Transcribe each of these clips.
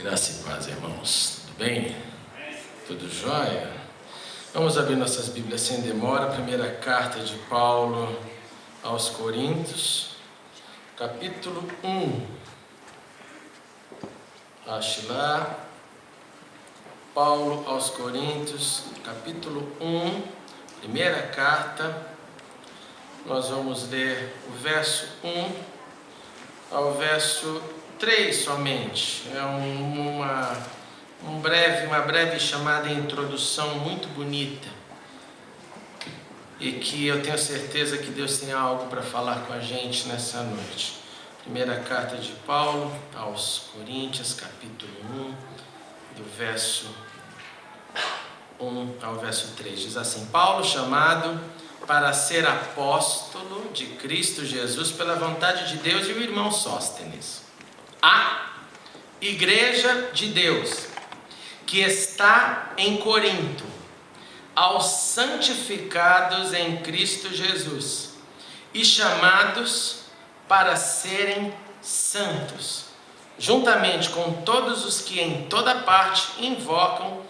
Graça e paz, irmãos. Tudo bem? Tudo jóia? Vamos abrir nossas Bíblias sem demora. Primeira carta de Paulo aos Coríntios, capítulo 1. Ache lá. Paulo aos Coríntios, capítulo 1, primeira carta. Nós vamos ler o verso 1 ao verso 3 somente. É uma breve chamada introdução muito bonita, e que eu tenho certeza que Deus tem algo para falar com a gente nessa noite. Primeira carta de Paulo aos Coríntios, capítulo 1, do verso 1 ao verso 3. Diz assim: Paulo, chamado para ser apóstolo de Cristo Jesus pela vontade de Deus, e o irmão Sóstenes, a igreja de Deus que está em Corinto, aos santificados em Cristo Jesus e chamados para serem santos, juntamente com todos os que em toda parte invocam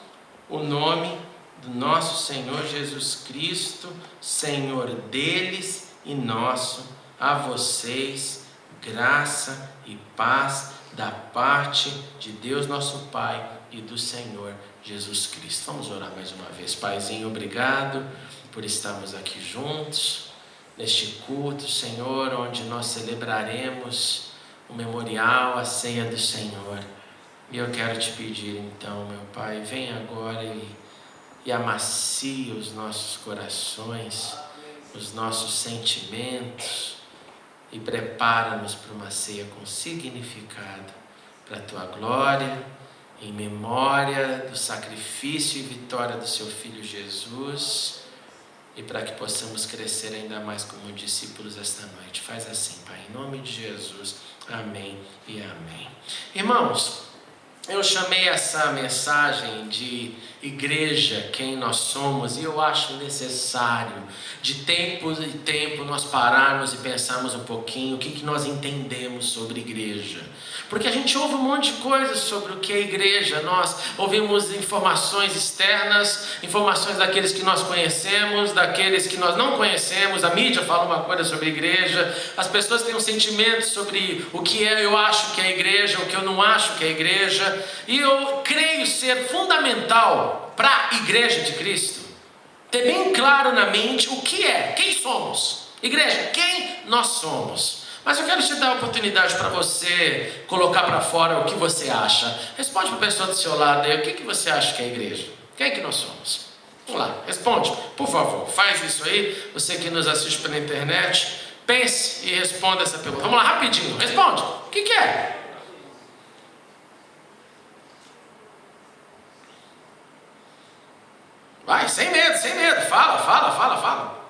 o nome do nosso Senhor Jesus Cristo, Senhor deles e nosso, a vocês graça e paz da parte de Deus nosso Pai e do Senhor Jesus Cristo. Vamos orar mais uma vez. Paizinho, obrigado por estarmos aqui juntos neste culto, Senhor, onde nós celebraremos o memorial, a ceia do Senhor. E eu quero te pedir então, meu Pai, vem agora e amacie os nossos corações, os nossos sentimentos, e prepara-nos para uma ceia com significado, para a Tua glória, em memória do sacrifício e vitória do Seu Filho Jesus, e para que possamos crescer ainda mais como discípulos esta noite. Faz assim, Pai, em nome de Jesus. Amém e amém. Irmãos, eu chamei essa mensagem de igreja, quem nós somos, e eu acho necessário, de tempo em tempo, nós pararmos e pensarmos um pouquinho o que nós entendemos sobre igreja. Porque a gente ouve um monte de coisas sobre o que é igreja. Nós ouvimos informações externas, informações daqueles que nós conhecemos, daqueles que nós não conhecemos. A mídia fala uma coisa sobre igreja, as pessoas têm um sentimento sobre o que eu acho que é igreja, o que eu não acho que é igreja. E eu creio ser fundamental para a igreja de Cristo ter bem claro na mente o que é, quem somos. Igreja, quem nós somos. Mas eu quero te dar a oportunidade para você colocar para fora o que você acha. Responde para a pessoa do seu lado aí, o que você acha que é a igreja? Quem é que nós somos? Vamos lá, responde, por favor, faz isso aí. Você que nos assiste pela internet, pense e responda essa pergunta. Vamos lá, rapidinho, responde, o que é? Vai, sem medo, fala.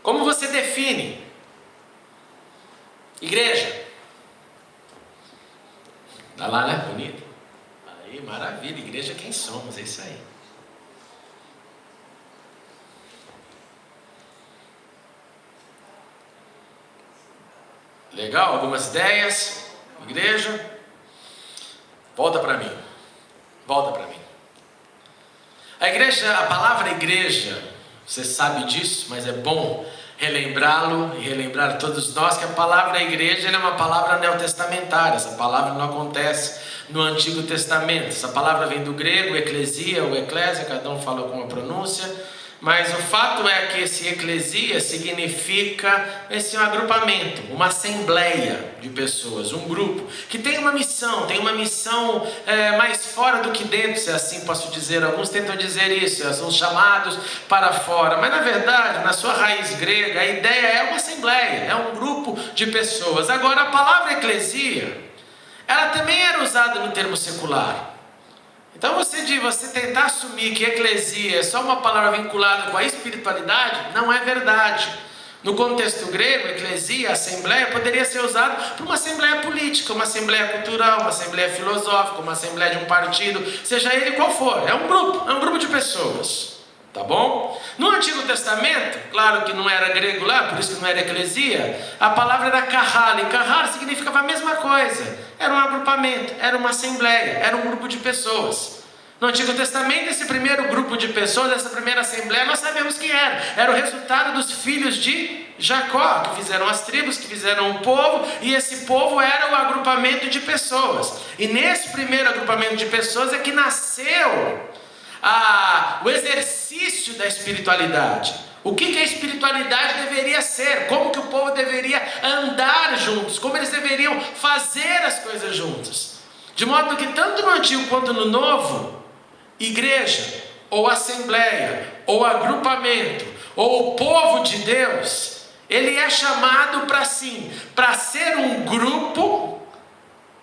Como você define igreja? Tá lá, né? Bonito. Aí, maravilha. Igreja é quem somos, é isso aí. Legal? Algumas ideias? Igreja? Volta para mim. A igreja, a palavra igreja, você sabe disso, mas é bom relembrá-lo e relembrar todos nós que a palavra igreja é uma palavra neotestamentária. Essa palavra não acontece no Antigo Testamento. Essa palavra vem do grego, eclesia ou eclésia, cada um fala com uma pronúncia. Mas o fato é que esse eclesia significa um agrupamento, uma assembleia de pessoas, um grupo que tem uma missão mais fora do que dentro, se assim posso dizer. Alguns tentam dizer isso, são chamados para fora, mas na verdade, na sua raiz grega, a ideia é uma assembleia, é um grupo de pessoas. Agora, a palavra eclesia, ela também era usada no termo secular. Então você tentar assumir que eclesia é só uma palavra vinculada com a espiritualidade, não é verdade. No contexto grego, eclesia, assembleia, poderia ser usado para uma assembleia política, uma assembleia cultural, uma assembleia filosófica, uma assembleia de um partido, seja ele qual for. É um grupo de pessoas. Tá bom? No Antigo Testamento, claro que não era grego lá, por isso que não era eclesia, a palavra era kahal, e kahal significava a mesma coisa. Era um agrupamento, era uma assembleia, era um grupo de pessoas. No Antigo Testamento, esse primeiro grupo de pessoas, essa primeira assembleia, nós sabemos quem era. Era o resultado dos filhos de Jacó, que fizeram as tribos, que fizeram o povo, e esse povo era o agrupamento de pessoas. E nesse primeiro agrupamento de pessoas é que nasceu o exercício da espiritualidade. O que a espiritualidade deveria ser, como que o povo deveria andar juntos, como eles deveriam fazer as coisas juntos. De modo que tanto no Antigo quanto no Novo, igreja, ou assembleia, ou agrupamento, ou o povo de Deus, ele é chamado para ser um grupo,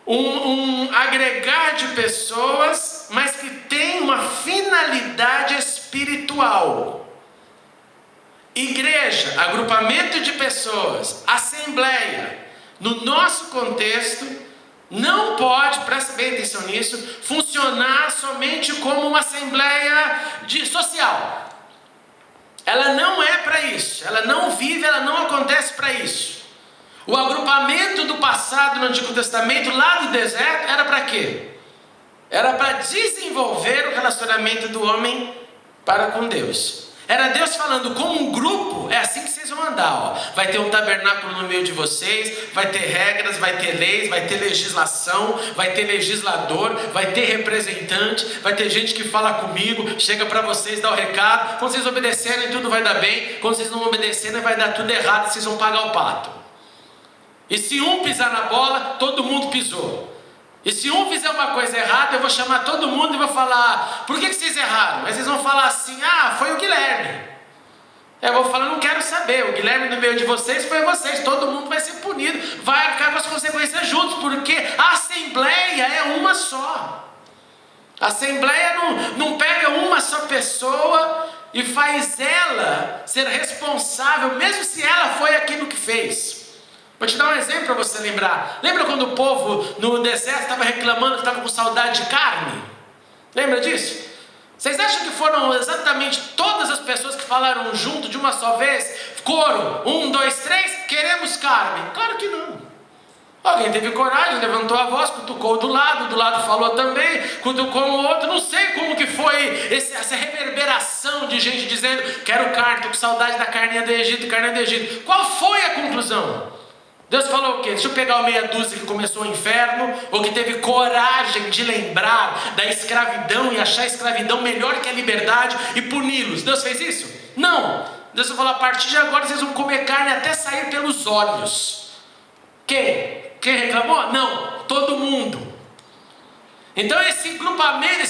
um agregar de pessoas, mas que tem uma finalidade espiritual. Igreja, agrupamento de pessoas, assembleia, no nosso contexto, não pode, presta bem atenção nisso, funcionar somente como uma assembleia social. Ela não é para isso, ela não vive, ela não acontece para isso. O agrupamento do passado no Antigo Testamento, lá no deserto, era para quê? Era para desenvolver o relacionamento do homem para com Deus. Era Deus falando, como um grupo, é assim que vocês vão andar. Ó. Vai ter um tabernáculo no meio de vocês, vai ter regras, vai ter leis, vai ter legislação, vai ter legislador, vai ter representante, vai ter gente que fala comigo, chega para vocês, dá o recado. Quando vocês obedecerem, tudo vai dar bem. Quando vocês não obedecerem, vai dar tudo errado, vocês vão pagar o pato. E se um pisar na bola, todo mundo pisou. E se um fizer uma coisa errada, eu vou chamar todo mundo e vou falar, por que vocês erraram? Mas vocês vão falar assim, foi o Guilherme. Eu vou falar, não quero saber, o Guilherme no meio de vocês foi vocês, todo mundo vai ser punido, vai arcar com as consequências juntos, porque a assembleia é uma só. A assembleia não pega uma só pessoa e faz ela ser responsável, mesmo se ela foi aquilo que fez. Vou te dar um exemplo para você lembrar. Lembra quando o povo no deserto estava reclamando que estava com saudade de carne? Lembra disso? Vocês acham que foram exatamente todas as pessoas que falaram junto de uma só vez? Coro, 1, 2, 3, queremos carne. Claro que não. Alguém teve coragem, levantou a voz, cutucou do lado falou também, cutucou o outro. Não sei como que foi essa reverberação de gente dizendo, quero carne, estou com saudade da carninha do Egito, carninha do Egito. Qual foi a conclusão? Deus falou o quê? Deixa eu pegar o meia dúzia que começou o inferno, ou que teve coragem de lembrar da escravidão e achar a escravidão melhor que a liberdade e puni-los. Deus fez isso? Não. Deus falou, a partir de agora vocês vão comer carne até sair pelos olhos. Quem reclamou? Não, todo mundo. Então esse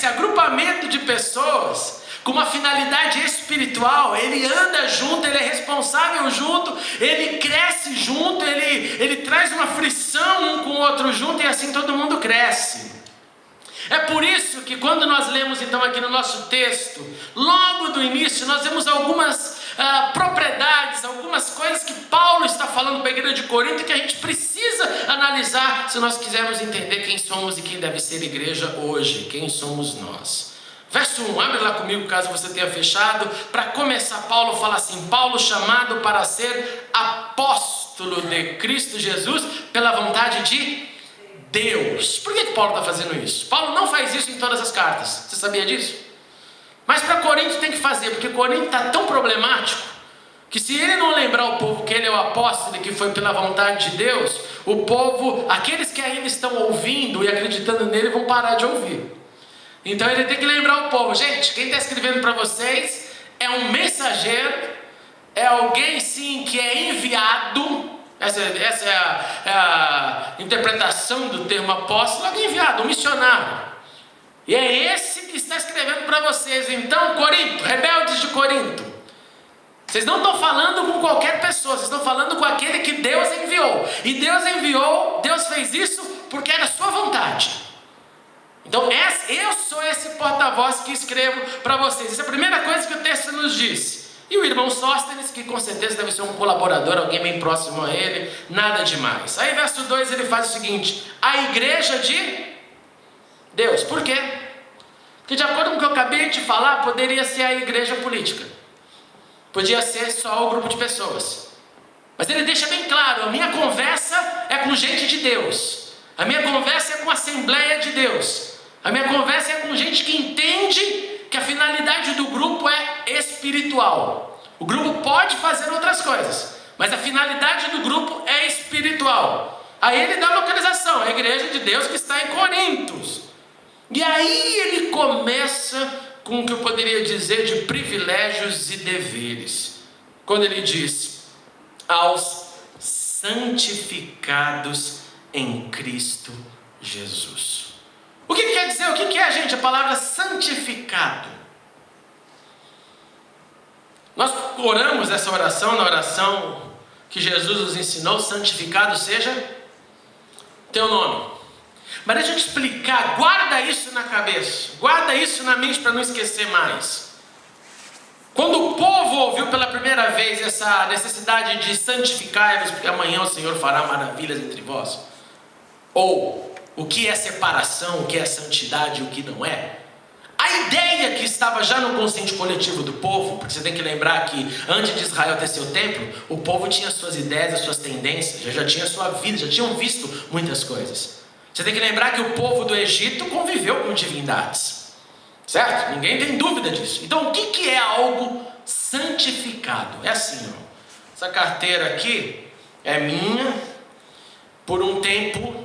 agrupamento de pessoas com uma finalidade espiritual, ele anda junto, ele é responsável junto, ele cresce junto, ele traz uma frição um com o outro junto, e assim todo mundo cresce. É por isso que quando nós lemos então aqui no nosso texto, logo do início, nós vemos algumas propriedades, algumas coisas que Paulo está falando para a igreja de Corinto, que a gente precisa analisar se nós quisermos entender quem somos e quem deve ser igreja hoje, quem somos nós. Verso 1, abre lá comigo caso você tenha fechado. Para começar, Paulo fala assim, Paulo chamado para ser apóstolo de Cristo Jesus pela vontade de Deus. Por que Paulo está fazendo isso? Paulo não faz isso em todas as cartas, você sabia disso? Mas para Corinto tem que fazer, porque Corinto está tão problemático, que se ele não lembrar o povo que ele é o apóstolo e que foi pela vontade de Deus, o povo, aqueles que ainda estão ouvindo e acreditando nele, vão parar de ouvir. Então ele tem que lembrar o povo, gente, quem está escrevendo para vocês é um mensageiro, é alguém sim que é enviado, essa é a interpretação do termo apóstolo, alguém enviado, um missionário. E é esse que está escrevendo para vocês. Então, Corinto, rebeldes de Corinto, vocês não estão falando com qualquer pessoa, vocês estão falando com aquele que Deus enviou. E Deus enviou, Deus fez isso porque era sua vontade. Então eu sou esse porta-voz que escrevo para vocês. Essa é a primeira coisa que o texto nos diz. E o irmão Sóstenes, que com certeza deve ser um colaborador, alguém bem próximo a ele, nada demais. Aí verso 2 ele faz o seguinte, a igreja de Deus. Por quê? Porque de acordo com o que eu acabei de falar, poderia ser a igreja política. Podia ser só o grupo de pessoas. Mas ele deixa bem claro, a minha conversa é com gente de Deus. A minha conversa é com a Assembleia de Deus. A minha conversa é com gente que entende que a finalidade do grupo é espiritual. O grupo pode fazer outras coisas, mas a finalidade do grupo é espiritual. Aí ele dá a localização, a igreja de Deus que está em Corintos. E aí ele começa com o que eu poderia dizer de privilégios e deveres. Quando ele diz, aos santificados em Cristo Jesus. O que quer dizer? O que é, gente, a palavra santificado? Nós oramos essa oração na oração que Jesus nos ensinou, santificado seja teu nome. Mas deixa eu te explicar, guarda isso na cabeça, guarda isso na mente para não esquecer mais. Quando o povo ouviu pela primeira vez essa necessidade de santificar-vos, porque amanhã o Senhor fará maravilhas entre vós, ou o que é separação, o que é santidade e o que não é, a ideia que estava já no consciente coletivo do povo, porque você tem que lembrar que antes de Israel ter seu templo, o povo tinha suas ideias, as suas tendências, já tinha sua vida, já tinham visto muitas coisas. Você tem que lembrar que o povo do Egito conviveu com divindades, certo? Ninguém tem dúvida disso. Então o que é algo santificado? É assim, ó. Essa carteira aqui é minha por um tempo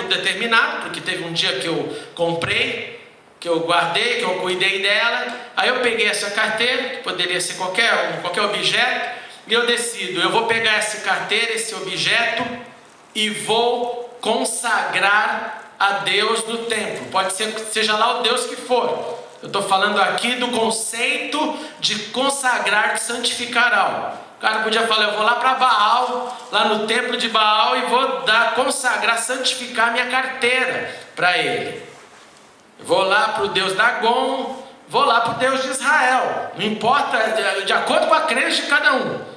determinado, porque teve um dia que eu comprei, que eu guardei, que eu cuidei dela. Aí eu peguei essa carteira, que poderia ser qualquer objeto, e eu decido, eu vou pegar essa carteira, esse objeto, e vou consagrar a Deus no templo. Pode ser, seja lá o Deus que for. Eu estou falando aqui do conceito de consagrar, de santificar algo. O cara podia falar, eu vou lá para Baal, lá no templo de Baal, e vou consagrar, santificar minha carteira para ele. Eu vou lá para o Deus Dagon, vou lá para o Deus de Israel. Não importa, de acordo com a crença de cada um.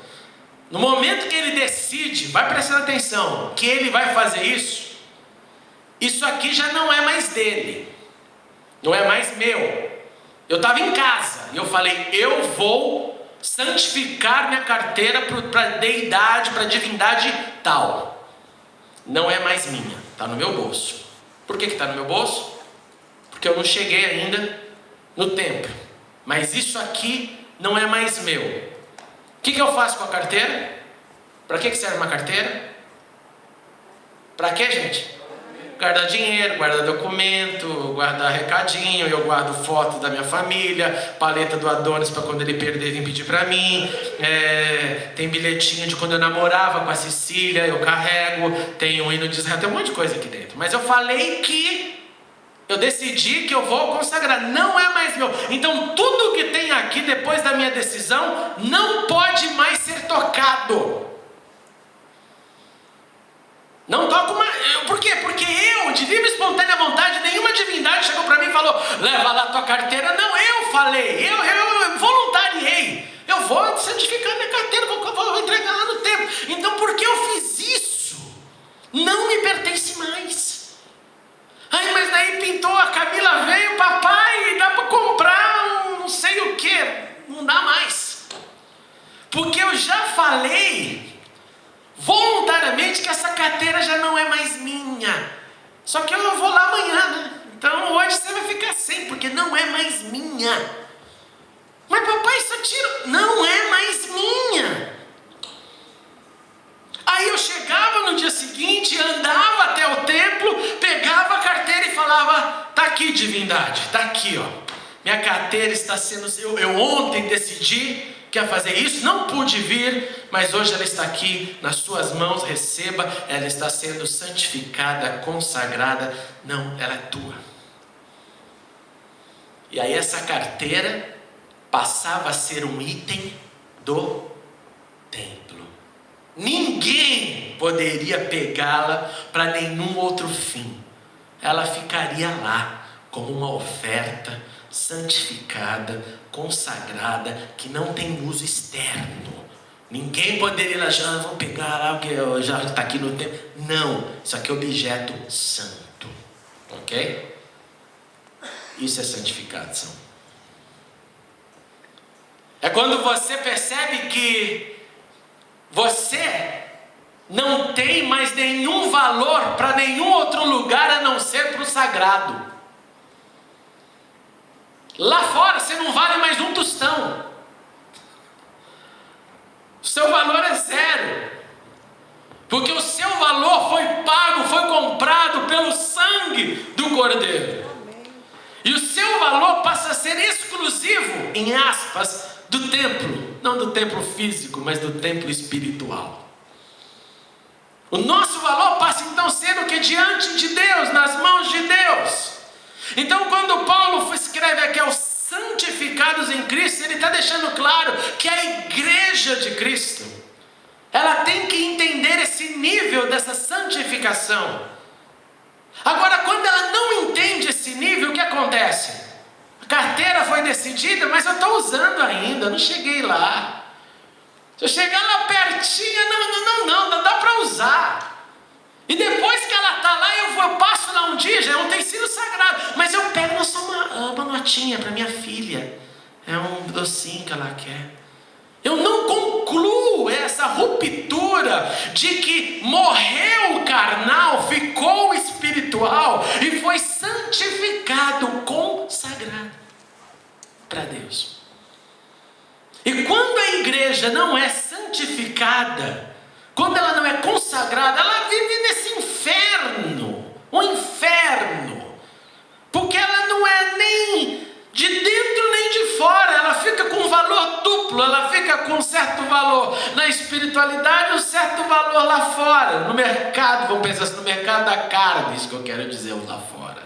No momento que ele decide, vai prestando atenção, que ele vai fazer isso, isso aqui já não é mais dele, não é mais meu. Eu estava em casa e eu falei, eu vou santificar minha carteira para a deidade, para a divindade tal. Não é mais minha, está no meu bolso. Por que está no meu bolso? Porque eu não cheguei ainda no templo. Mas isso aqui não é mais meu. O que eu faço com a carteira? Para que serve uma carteira? Para que, gente? Guardar dinheiro, guardar documento, guardar recadinho. Eu guardo foto da minha família, paleta do Adonis para quando ele perder vir pedir para mim. Tem bilhetinho de quando eu namorava com a Cecília, eu carrego. Tem um hino de Israel, tem um monte de coisa aqui dentro. Mas eu falei que eu decidi que eu vou consagrar, não é mais meu. Então tudo que tem aqui depois da minha decisão não pode mais ser tocado. Não toco mais. Por quê? Porque eu, de livre e espontânea vontade, nenhuma divindade chegou para mim e falou, leva lá tua carteira. Não, eu falei, eu voluntariei. Eu vou santificar minha carteira, vou entregar lá no templo. Então por que eu fiz isso? Não me pertence mais. Ai, mas daí pintou, a Camila veio, papai, dá para comprar um não sei o que. Não dá mais. Porque eu já falei voluntariamente que essa carteira já não é mais minha. Só que eu vou lá amanhã, né? Então hoje você vai ficar sem, porque não é mais minha. Mas papai, só tiro. Não é mais minha. Aí eu chegava no dia seguinte, andava até o templo, pegava a carteira e falava, tá aqui divindade, tá aqui ó. Minha carteira está sendo, eu ontem decidi que ia fazer isso, não pude vir, mas hoje ela está aqui nas suas mãos, receba, ela está sendo santificada, consagrada, não, ela é tua. E aí essa carteira passava a ser um item do templo. Ninguém poderia pegá-la para nenhum outro fim. Ela ficaria lá como uma oferta santificada, consagrada, que não tem uso externo. Ninguém poderia lá, já vou pegar lá, porque já está aqui no tempo. Não, isso aqui é objeto santo. Ok? Isso é santificação. É quando você percebe que você não tem mais nenhum valor para nenhum outro lugar a não ser para o sagrado. Lá fora você não vale mais um tostão. O seu valor é zero. Porque o seu valor foi pago, foi comprado pelo sangue do Cordeiro. E o seu valor passa a ser exclusivo, em aspas, do templo. Não do templo físico, mas do templo espiritual. O nosso valor passa então a ser o que? Diante de Deus, nas mãos de Deus. Então quando Paulo escreve aqui aos santificados em Cristo, ele está deixando claro que a igreja de Cristo, ela tem que entender esse nível dessa santificação. Agora, quando ela não entende esse nível, o que acontece? A carteira foi decidida, mas eu estou usando ainda, não cheguei lá. Se eu chegar lá pertinho, não dá para usar. E depois que ela está lá, eu passo lá um dia, já é um utensílio sagrado, mas eu pego só uma notinha para minha filha. É um docinho que ela quer. Eu não concluo essa ruptura de que morreu o carnal, ficou o espiritual e foi santificado, consagrado para Deus. E quando a igreja não é santificada, quando ela não é consagrada, ela vive nesse inferno, um inferno, porque ela não é nem de dentro nem de fora, ela fica com um valor duplo, ela fica com um certo valor na espiritualidade e um certo valor lá fora, no mercado, vamos pensar assim, no mercado da carne, isso que eu quero dizer, lá fora.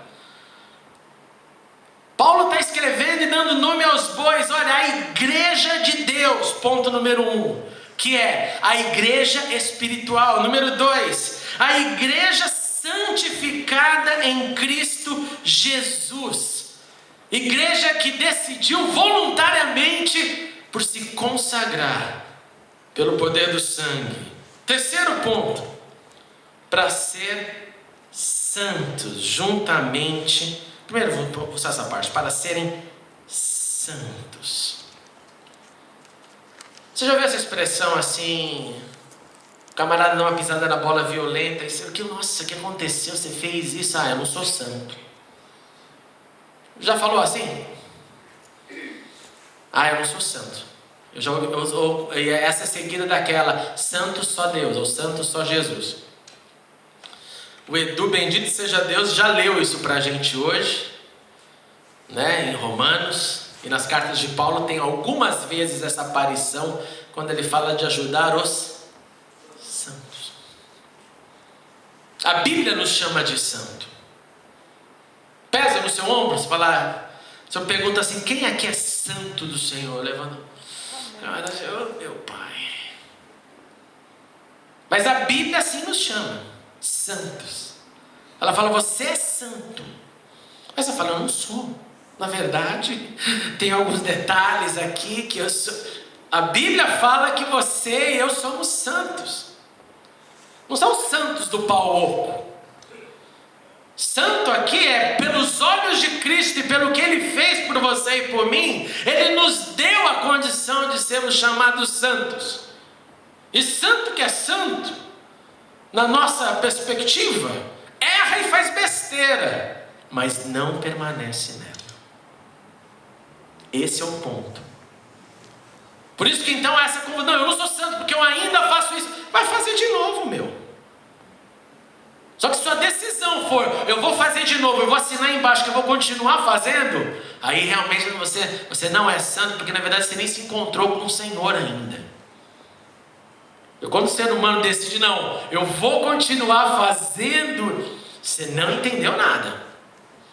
Paulo está escrevendo e dando nome aos bois, olha, a igreja de Deus, ponto número 1, que é a igreja espiritual. Número 2, a igreja santificada em Cristo Jesus. Igreja que decidiu voluntariamente por se consagrar pelo poder do sangue. Terceiro ponto, para ser santos juntamente. Primeiro, vamos usar essa parte, para serem santos. Você já viu essa expressão assim, o camarada dá uma pisada na bola violenta, e você, nossa, o que aconteceu? Você fez isso? Eu não sou santo. Já falou assim? Eu não sou santo. Essa é seguida daquela, santo só Deus, ou santo só Jesus. O Edu, bendito seja Deus, já leu isso para a gente hoje, né, em Romanos, e nas cartas de Paulo tem algumas vezes essa aparição, quando ele fala de ajudar os santos. A Bíblia nos chama de santo. Pesa no seu ombro, se eu pergunto assim, quem aqui é santo do Senhor? Levanta. Meu Pai. Mas a Bíblia assim nos chama, santos. Ela fala, você é santo. Mas você fala, eu não sou. Na verdade, tem alguns detalhes aqui que eu sou. A Bíblia fala que você e eu somos santos. Não são os santos do pau oco. Santo aqui é pelos olhos de Cristo e pelo que Ele fez por você e por mim, Ele nos deu a condição de sermos chamados santos. E santo que é santo, na nossa perspectiva, erra e faz besteira, mas não permanece nela. Esse é o ponto. Por isso que então essa confusão, não, eu não sou santo porque eu ainda faço isso. Vai fazer de novo, meu. Só que sua decisão for, eu vou fazer de novo, eu vou assinar embaixo que eu vou continuar fazendo, aí realmente você não é santo, porque na verdade você nem se encontrou com o Senhor ainda. Quando o ser humano decide, não, eu vou continuar fazendo, você não entendeu nada.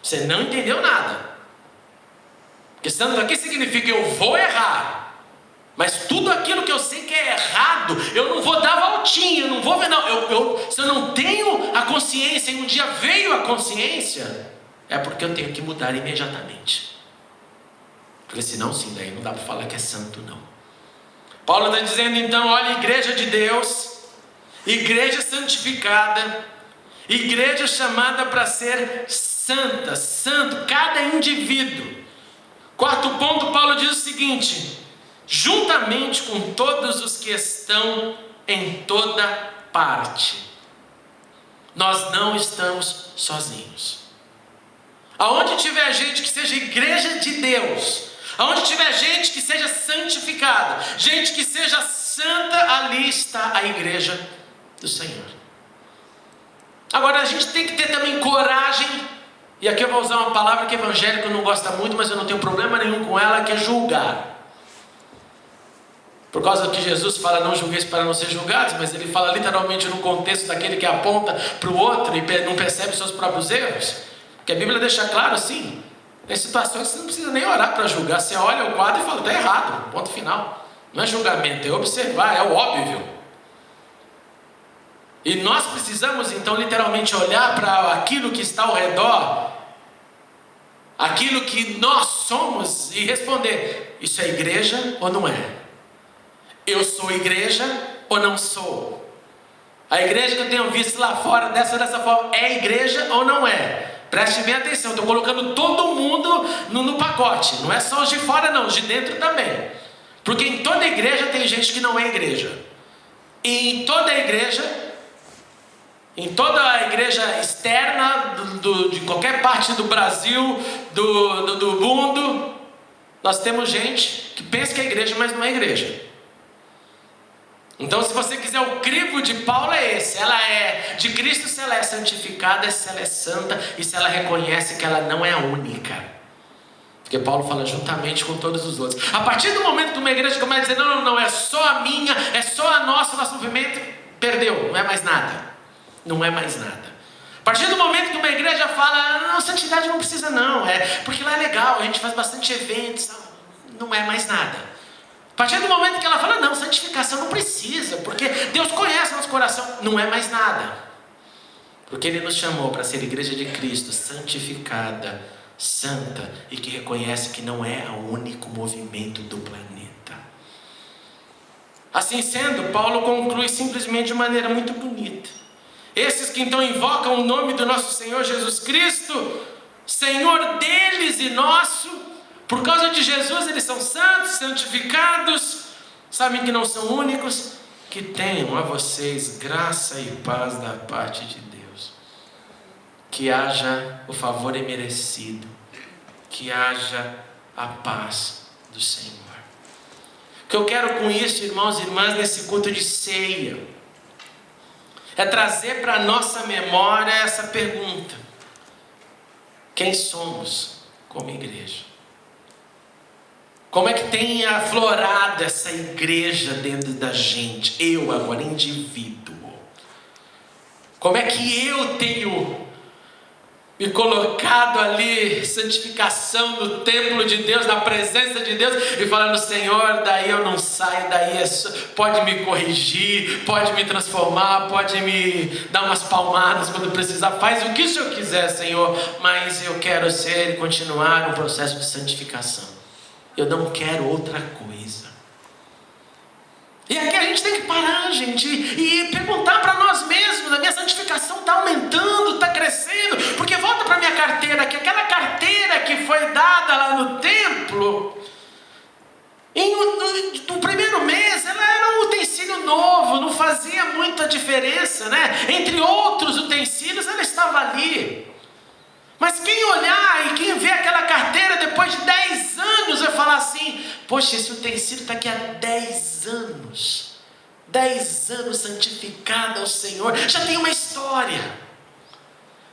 Você não entendeu nada. Porque santo aqui significa eu vou errar. Mas tudo aquilo que eu sei que é errado, eu não vou dar voltinha, eu não vou ver, não. Se eu não tenho a consciência, e um dia veio a consciência, é porque eu tenho que mudar imediatamente. Porque senão, sim, daí não dá para falar que é santo, não. Paulo está dizendo então, olha, igreja de Deus, igreja santificada, igreja chamada para ser santa, santo, cada indivíduo. Quarto ponto, Paulo diz o seguinte: juntamente com todos os que estão em toda parte. Nós não estamos sozinhos. Aonde tiver gente que seja igreja de Deus, aonde tiver gente que seja santificada, gente que seja santa, ali está a igreja do Senhor. Agora a gente tem que ter também coragem, e aqui eu vou usar uma palavra que evangélico não gosta muito, mas eu não tenho problema nenhum com ela, que é julgar. Por causa que Jesus fala, não julgueis para não ser julgados, mas ele fala literalmente no contexto daquele que aponta para o outro e não percebe seus próprios erros. Porque a Bíblia deixa claro assim, tem situações que você não precisa nem orar para julgar, você olha o quadro e fala, está errado, ponto final. Não é julgamento, é observar, é o óbvio. E nós precisamos então literalmente olhar para aquilo que está ao redor, aquilo que nós somos, e responder, isso é igreja ou não é? Eu sou igreja ou não sou? A igreja que eu tenho visto lá fora, dessa forma, é igreja ou não é? Preste bem atenção, estou colocando todo mundo no pacote. Não é só os de fora não, os de dentro também. Porque em toda igreja tem gente que não é igreja. E em toda igreja externa de qualquer parte do Brasil, do mundo, nós temos gente que pensa que é igreja, mas não é igreja. Então, se você quiser, o crivo de Paulo é esse: ela é de Cristo, se ela é santificada, se ela é santa, e se ela reconhece que ela não é a única. Porque Paulo fala juntamente com todos os outros. A partir do momento que uma igreja começa a dizer, não, é só a minha, é só a nossa, o nosso movimento, perdeu, não é mais nada. Não é mais nada. A partir do momento que uma igreja fala, não, santidade não precisa não, porque lá é legal, a gente faz bastante eventos, não é mais nada. A partir do momento que ela fala, não, santificação não precisa, porque Deus conhece nosso coração, não é mais nada. Porque Ele nos chamou para ser igreja de Cristo, santificada, santa, e que reconhece que não é o único movimento do planeta. Assim sendo, Paulo conclui simplesmente de maneira muito bonita. Esses que então invocam o nome do nosso Senhor Jesus Cristo, Senhor deles e nosso, por causa de Jesus eles são santos, santificados, sabem que não são únicos, que tenham a vocês graça e paz da parte de Deus. Que haja o favor imerecido, que haja a paz do Senhor. O que eu quero com isso, irmãos e irmãs, nesse culto de ceia, é trazer para a nossa memória essa pergunta: quem somos como igreja? Como é que tem aflorado essa igreja dentro da gente? Eu agora, indivíduo. Como é que eu tenho me colocado ali, santificação no templo de Deus, na presença de Deus, e falando, Senhor, daí eu não saio, daí pode me corrigir, pode me transformar, pode me dar umas palmadas quando precisar, faz o que o Senhor quiser, Senhor, mas eu quero ser e continuar no processo de santificação. Eu não quero outra coisa. E aqui a gente tem que parar, gente, e perguntar para nós mesmos: a minha santificação está aumentando, está crescendo? Porque volta para a minha carteira, que aquela carteira que foi dada lá no templo, no primeiro mês, ela era um utensílio novo, não fazia muita diferença, né? Entre outros utensílios, ela estava ali. Mas quem olhar e quem vê aquela carteira depois de 10 anos vai falar assim: poxa, esse utensílio está aqui há 10 anos. 10 anos santificado ao Senhor. Já tem uma história.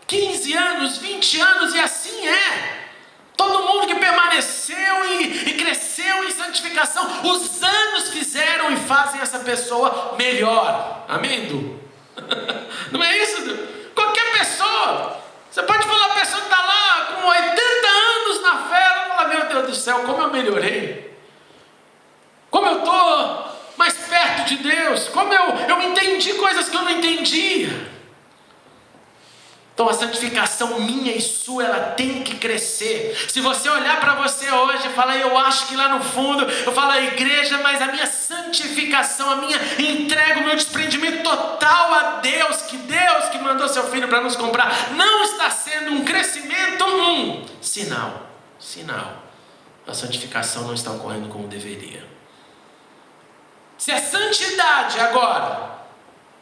15 anos, 20 anos, e assim é. Todo mundo que permaneceu e cresceu em santificação, os anos fizeram e fazem essa pessoa melhor. Amém, Du? Não é isso, Du? Qualquer pessoa. Você pode falar, a pessoa que está lá com 80 anos na fé, ela fala: meu Deus do céu, como eu melhorei, como eu estou mais perto de Deus, como eu entendi coisas que eu não entendia. Então Então a santificação minha e sua, ela tem que crescer. Se você olhar para você hoje e falar, eu acho que lá no fundo, eu falo a igreja, mas a minha santificação, a minha entrega, o meu desprendimento total a Deus que mandou seu filho para nos comprar, não está sendo um crescimento, sinal. A santificação não está ocorrendo como deveria. Se a santidade agora,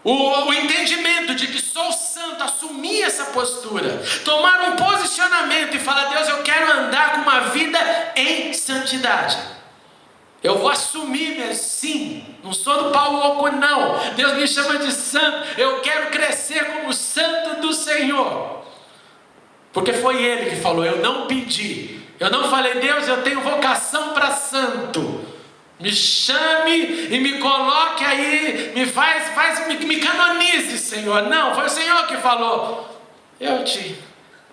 o entendimento de que sou santo, assumir essa postura, tomar um posicionamento e falar, Deus, eu quero andar com uma vida em santidade. Eu vou assumir, sim, não sou do pau oco não. Deus me chama de santo, eu quero crescer como santo do Senhor. Porque foi Ele que falou, eu não pedi. Eu não falei, Deus, eu tenho vocação para santo. Me chame e me coloque aí, me canonize, Senhor. Não, foi o Senhor que falou. Eu te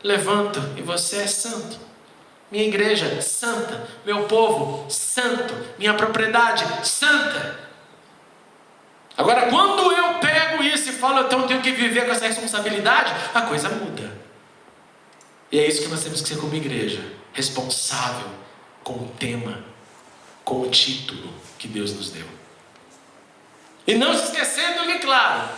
levanto e você é santo. Minha igreja, santa. Meu povo, santo. Minha propriedade, santa. Agora, quando eu pego isso e falo, então eu tenho que viver com essa responsabilidade, a coisa muda. E é isso que nós temos que ser como igreja. Responsável com o tema, com o título que Deus nos deu. E não se esquecendo que, claro,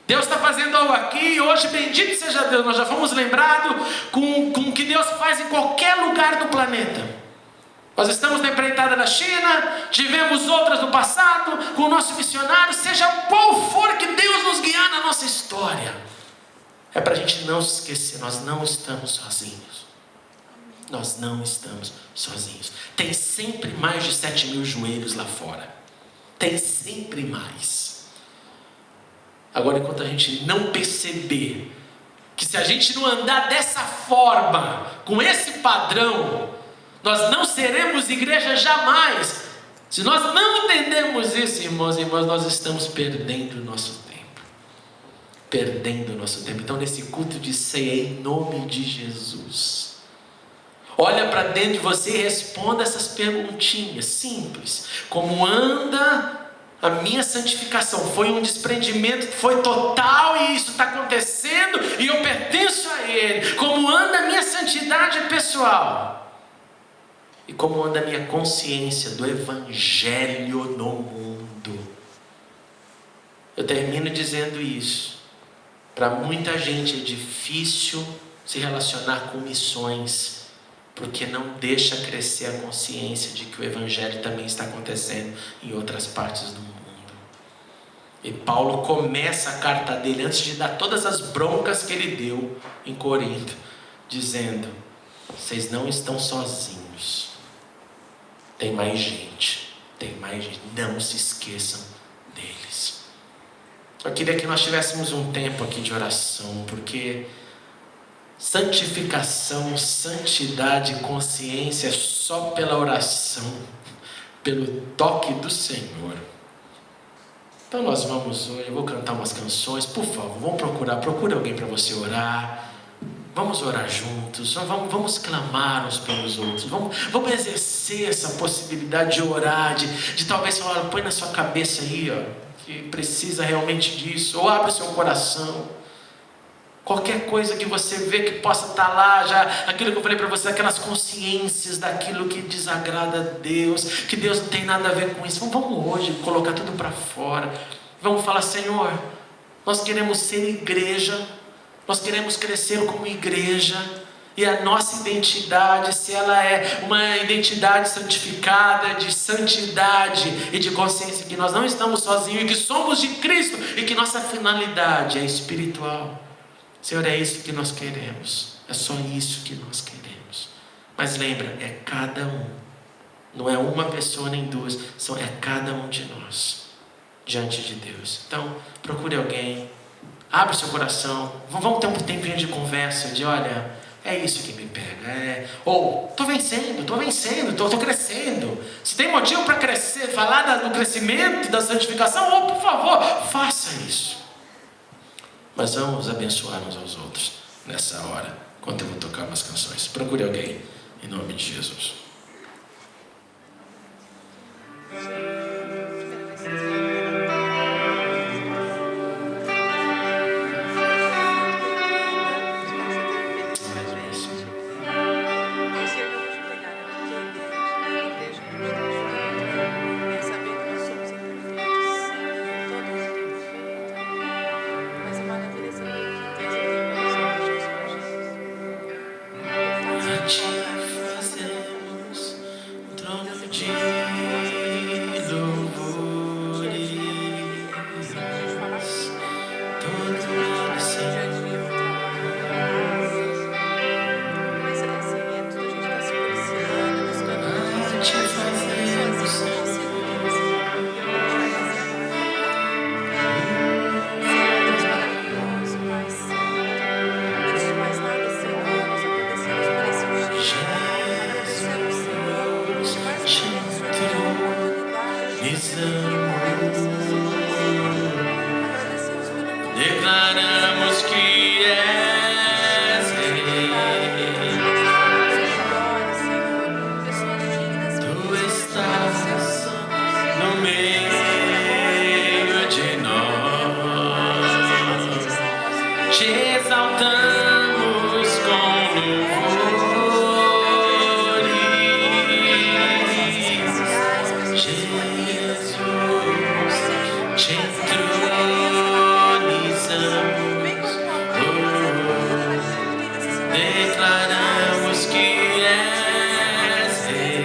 Deus está fazendo algo aqui e hoje, bendito seja Deus, nós já fomos lembrados com o que Deus faz em qualquer lugar do planeta. Nós estamos na empreitada da China, tivemos outras no passado, com o nosso missionário, seja qual for que Deus nos guiar na nossa história. É para a gente não se esquecer, nós não estamos sozinhos. Nós não estamos sozinhos. Tem sempre mais de 7.000 joelhos lá fora. Tem sempre mais. Agora, enquanto a gente não perceber que se a gente não andar dessa forma, com esse padrão, nós não seremos igreja jamais. Se nós não entendemos isso, irmãos e irmãs, nós estamos perdendo o nosso tempo. Perdendo o nosso tempo. Então, nesse culto de ceia, em nome de Jesus, olha para dentro de você e responda essas perguntinhas simples. Como anda a minha santificação? Foi um desprendimento, foi total e isso está acontecendo e eu pertenço a Ele. Como anda a minha santidade pessoal? E como anda a minha consciência do Evangelho no mundo? Eu termino dizendo isso. Para muita gente é difícil se relacionar com missões, porque não deixa crescer a consciência de que o Evangelho também está acontecendo em outras partes do mundo. E Paulo começa a carta dele, antes de dar todas as broncas que ele deu em Corinto, dizendo, vocês não estão sozinhos, tem mais gente, não se esqueçam deles. Eu queria que nós tivéssemos um tempo aqui de oração, porque santificação, santidade, consciência é só pela oração, pelo toque do Senhor. Então nós vamos hoje, eu vou cantar umas canções, por favor, procure alguém para você orar. Vamos orar juntos, vamos clamar uns pelos outros, vamos exercer essa possibilidade de orar, de talvez falar, põe na sua cabeça aí, que precisa realmente disso, ou abre o seu coração. Qualquer coisa que você vê que possa estar lá, já aquilo que eu falei para você, aquelas consciências daquilo que desagrada a Deus, que Deus não tem nada a ver com isso. Vamos hoje colocar tudo para fora. Vamos falar, Senhor, nós queremos ser igreja, nós queremos crescer como igreja, e a nossa identidade, se ela é uma identidade santificada, de santidade e de consciência, que nós não estamos sozinhos, e que somos de Cristo, e que nossa finalidade é espiritual. Senhor, é isso que nós queremos. É só isso que nós queremos. Mas lembra, é cada um. Não é uma pessoa nem duas. É cada um de nós diante de Deus. Então, procure alguém. Abre o seu coração. Vamos ter um tempinho de conversa. De olha, é isso que me pega. Estou vencendo, estou crescendo. Se tem motivo para crescer, falar do crescimento, da santificação, por favor, faça isso. Mas vamos abençoar uns aos outros nessa hora, enquanto eu vou tocar umas canções. Procure alguém, em nome de Jesus. declaramos que és Rei. Tu estás no meio de nós, te exaltamos com louvores, Jesus, te entronizamos, declaramos que és Rei,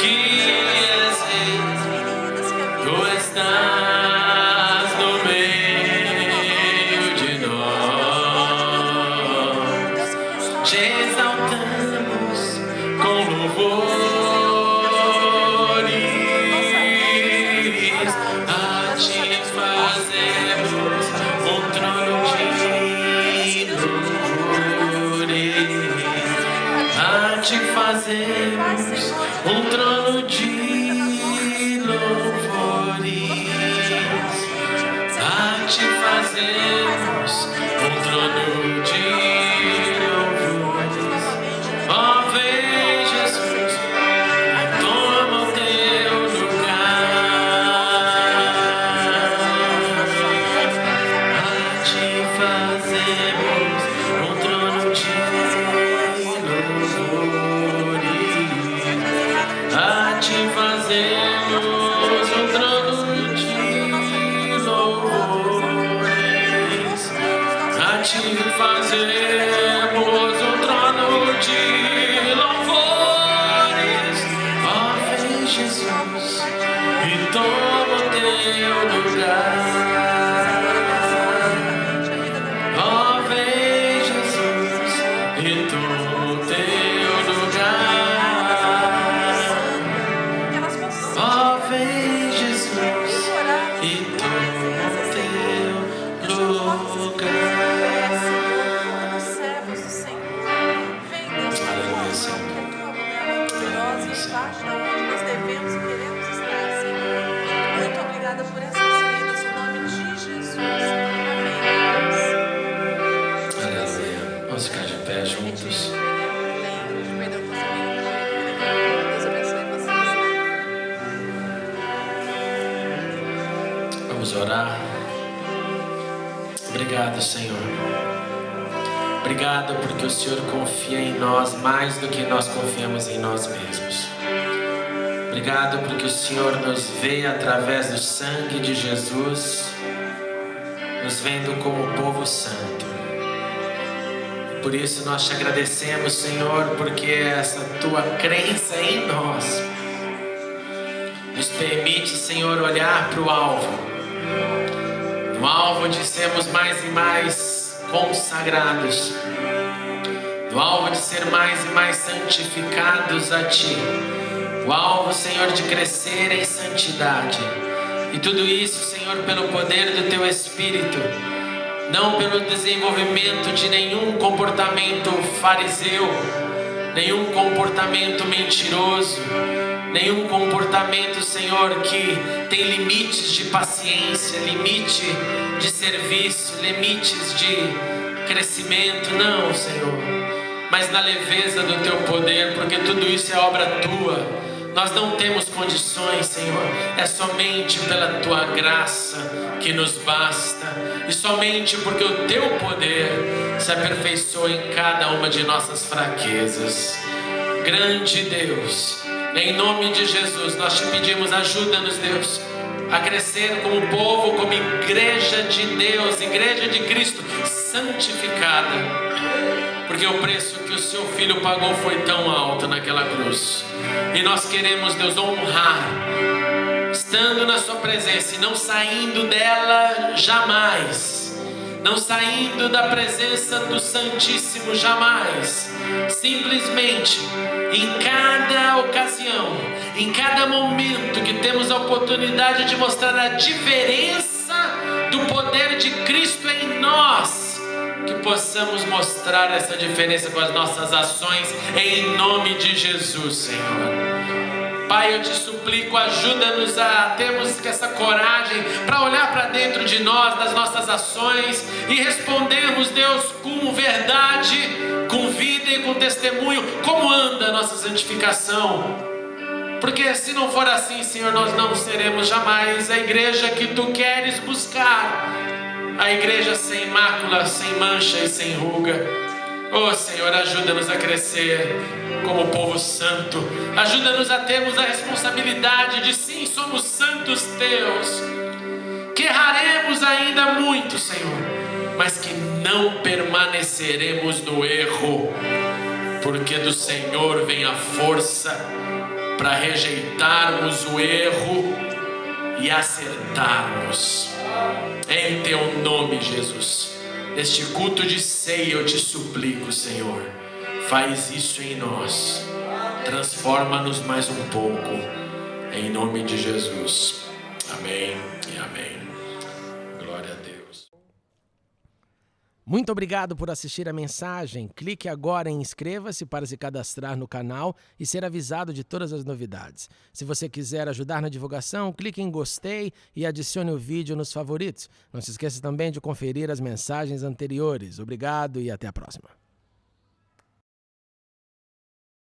que és Rei, tu estás no meio de nós, te exaltamos com louvores, a ti fazemos um trono de louvores, a ti fazemos um trono de louvores, a ti fazemos um trono de louvores. Ó, vem Jesus, toma o teu lugar, a ti fazemos um trono de louvores, a ti fazemos um trono de louvores, a ti fazemos um trono de louvores. Ó, vem Jesus e toma o teu lugar. Ó, vem Jesus e toma o teu lugar. Ó, vem Jesus e toma o teu lugar. Servos do Senhor, vem Deus, Aleluia, Senhor. que a tua mulher maravilhosa e embaixo da onde nós devemos e queremos estar, Senhor. Muito obrigada por essas vidas, em nome de Jesus. Amém, Deus. Aleluia. Vamos ficar de pé juntos. Perdão, Deus abençoe vocês. Vamos orar. Obrigado, Senhor. Obrigado porque o Senhor confia em nós mais do que nós confiamos em nós mesmos. Obrigado porque o Senhor nos vê através do sangue de Jesus, nos vendo como povo santo. Por isso nós te agradecemos, Senhor, porque essa tua crença em nós nos permite, Senhor, olhar para o alvo. No alvo de sermos mais e mais consagrados, no alvo de ser mais e mais santificados a Ti, o alvo, Senhor, de crescer em santidade. E tudo isso, Senhor, pelo poder do Teu Espírito, não pelo desenvolvimento de nenhum comportamento fariseu, nenhum comportamento mentiroso, nenhum comportamento, Senhor, que tem limites de paciência, limite de serviço, limites de crescimento. Não, Senhor, mas na leveza do Teu poder, porque tudo isso é obra Tua. Nós não temos condições, Senhor, é somente pela Tua graça que nos basta, e somente porque o Teu poder se aperfeiçoa em cada uma de nossas fraquezas. Grande Deus, em nome de Jesus, nós te pedimos, ajuda-nos, Deus, a crescer como povo, como igreja de Deus, igreja de Cristo, santificada, porque o preço que o Seu Filho pagou foi tão alto naquela cruz. E nós queremos, Deus, honrar, estando na Sua presença e não saindo dela jamais, não saindo da presença do Santíssimo jamais, simplesmente em cada ocasião, em cada momento que temos a oportunidade de mostrar a diferença do poder de Cristo em nós, que possamos mostrar essa diferença com as nossas ações, em nome de Jesus, Senhor. Pai, eu te suplico, ajuda-nos a termos essa coragem para olhar para dentro de nós, das nossas ações e respondermos, Deus, com verdade, com vida e com testemunho, como anda a nossa santificação. Porque se não for assim, Senhor, nós não seremos jamais a igreja que Tu queres buscar. A igreja sem mácula, sem mancha e sem ruga. Oh Senhor, ajuda-nos a crescer como povo santo. Ajuda-nos a termos a responsabilidade de sim, somos santos Teus. Que erraremos ainda muito, Senhor, mas que não permaneceremos no erro. Porque do Senhor vem a força para rejeitarmos o erro e acertarmos. Em Teu nome, Jesus. Neste culto de ceia eu te suplico, Senhor, faz isso em nós, transforma-nos mais um pouco, em nome de Jesus, amém e amém. Glória a Deus. Muito obrigado por assistir a mensagem. Clique agora em inscreva-se para se cadastrar no canal e ser avisado de todas as novidades. Se você quiser ajudar na divulgação, clique em gostei e adicione o vídeo nos favoritos. Não se esqueça também de conferir as mensagens anteriores. Obrigado e até a próxima.